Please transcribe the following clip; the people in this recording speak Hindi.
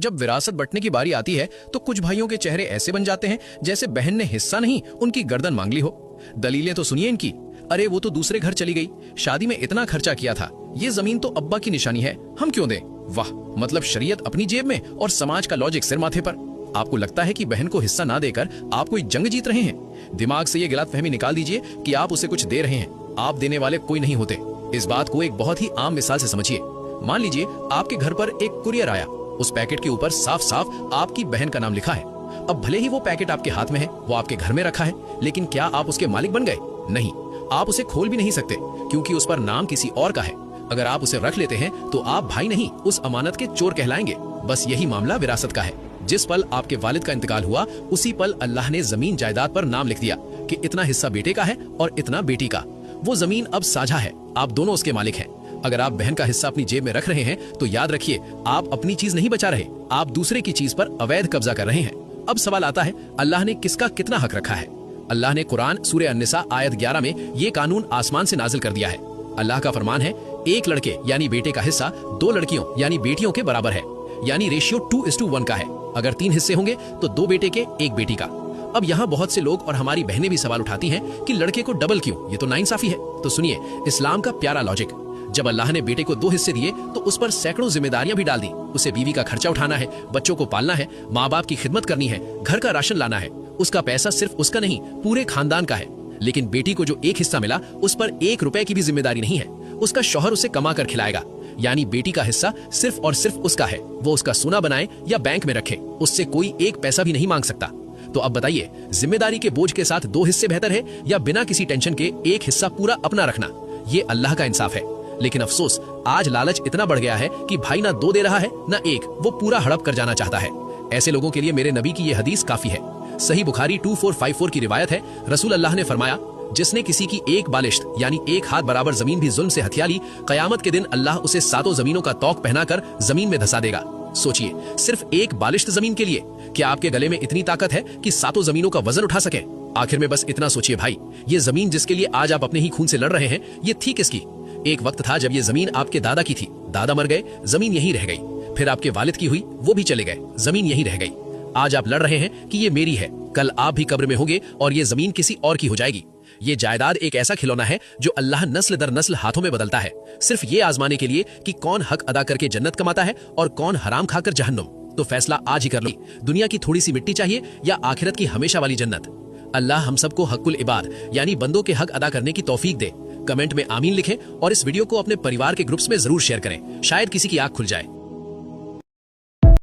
जब विरासत बंटने की बारी आती है तो कुछ भाइयों के चेहरे ऐसे बन जाते हैं जैसे बहन ने हिस्सा नहीं उनकी गर्दन मांग ली हो। दलीलें तो सुनिए इनकी। अरे वो तो दूसरे घर चली गई, शादी में इतना खर्चा किया था, ये जमीन तो अब्बा की निशानी है, हम क्यों दें। वाह, मतलब शरीयत अपनी जेब में और समाज का लॉजिक सिर माथे पर। आपको लगता है कि बहन को हिस्सा ना देकर आप कोई जंग जीत रहे हैं। दिमाग से ये गलतफहमी निकाल दीजिए कि आप उसे कुछ दे रहे हैं, आप देने वाले कोई नहीं होते। इस बात को एक बहुत ही आम मिसाल से समझिए। मान लीजिए आपके घर पर एक कुरियर आया, उस पैकेट के ऊपर साफ साफ आपकी बहन का नाम लिखा है। अब भले ही वो पैकेट आपके हाथ में है, वो आपके घर में रखा है, लेकिन क्या आप उसके मालिक बन गए? नहीं, आप उसे खोल भी नहीं सकते क्योंकि उस पर नाम किसी और का है। अगर आप उसे रख लेते हैं तो आप भाई नहीं, उस अमानत के चोर कहलाएंगे। बस यही मामला विरासत का है। जिस पल आपके वालिद का इंतकाल हुआ, उसी पल अल्लाह ने जमीन जायदाद पर नाम लिख दिया कि इतना हिस्सा बेटे का है और इतना बेटी का। वो जमीन अब साझा है, आप दोनों उसके मालिक हैं। अगर आप बहन का हिस्सा अपनी जेब में रख रहे हैं तो याद रखिए, आप अपनी चीज नहीं बचा रहे, आप दूसरे की चीज पर अवैध कब्जा कर रहे हैं। अब सवाल आता है, अल्लाह ने किसका कितना हक रखा है? अल्लाह ने कुरान सूरह अन-निसा आयत 11 में ये कानून आसमान से नाजिल कर दिया है। अल्लाह का फरमान है, एक लड़के यानी बेटे का हिस्सा 2 लड़कियों यानी बेटियों के बराबर है, यानी रेशियो 2:1 का है। अगर 3 हिस्से होंगे तो 2 बेटे के 1 बेटी का। अब यहाँ बहुत से लोग और हमारी बहनें भी सवाल उठाती हैं कि लड़के को डबल क्यों, ये तो नाइंसाफी है। तो सुनिए इस्लाम का प्यारा लॉजिक। जब अल्लाह ने बेटे को 2 हिस्से दिए तो उस पर सैकड़ों जिम्मेदारियां भी डाल दी। उसे बीवी का खर्चा उठाना है, बच्चों को पालना है, माँ बाप की खिदमत करनी है, घर का राशन लाना है। उसका पैसा सिर्फ उसका नहीं, पूरे खानदान का है। लेकिन बेटी को जो 1 हिस्सा मिला, उस पर 1 रुपए की भी जिम्मेदारी नहीं है। उसका शौहर उसे कमा कर खिलाएगा, यानी बेटी का हिस्सा सिर्फ और सिर्फ उसका है। वो उसका सोना बनाए या बैंक में रखे, उससे कोई 1 पैसा भी नहीं मांग सकता। तो अब बताइए, जिम्मेदारी के बोझ के साथ 2 हिस्से बेहतर है या बिना किसी टेंशन के 1 हिस्सा पूरा अपना रखना? ये अल्लाह का इंसाफ है। लेकिन अफसोस, आज लालच इतना बढ़ गया है कि भाई ना 2 दे रहा है ना 1, वो पूरा हड़प कर जाना चाहता है। ऐसे लोगों के लिए मेरे नबी की ये हदीस काफी है। सही बुखारी 2454 की रिवायत है, रसूल अल्लाह ने फरमाया, जिसने किसी की 1 बालिश्त यानी 1 हाथ बराबर जमीन भी जुल्म से हथिया ली, कयामत के दिन अल्लाह उसे 7 जमीनों का तौक पहनाकर जमीन में धंसा देगा। सोचिए, सिर्फ 1 बालिश्त जमीन के लिए क्या आपके गले में इतनी ताकत है कि 7 जमीनों का वजन उठा सके? आखिर में बस इतना सोचिए भाई, ये जमीन जिसके लिए आज आप अपने ही खून से लड़ रहे हैं, ये थी किसकी? एक वक्त था जब ये जमीन आपके दादा की थी, दादा मर गए, जमीन यहीं रह गई। फिर आपके वालिद की हुई, वो भी चले गए, जमीन यहीं रह गई। आज आप लड़ रहे हैं कि ये मेरी है, कल आप भी कब्र में होंगे और ये जमीन किसी और की हो जाएगी। ये जायदाद एक ऐसा खिलौना है जो अल्लाह नस्ल दर नस्ल हाथों में बदलता है, सिर्फ ये आजमाने के लिए कि कौन हक अदा करके जन्नत कमाता है और कौन हराम खाकर जहन्नुम। तो फैसला आज ही कर लो, दुनिया की थोड़ी सी मिट्टी चाहिए या आखिरत की हमेशा वाली जन्नत। अल्लाह हम सबको हक्कुल इबाद यानी बंदों के हक अदा करने की तौफीक दे। कमेंट में आमीन लिखें और इस वीडियो को अपने परिवार के ग्रुप्स में जरूर शेयर करें, शायद किसी की आंख खुल जाए।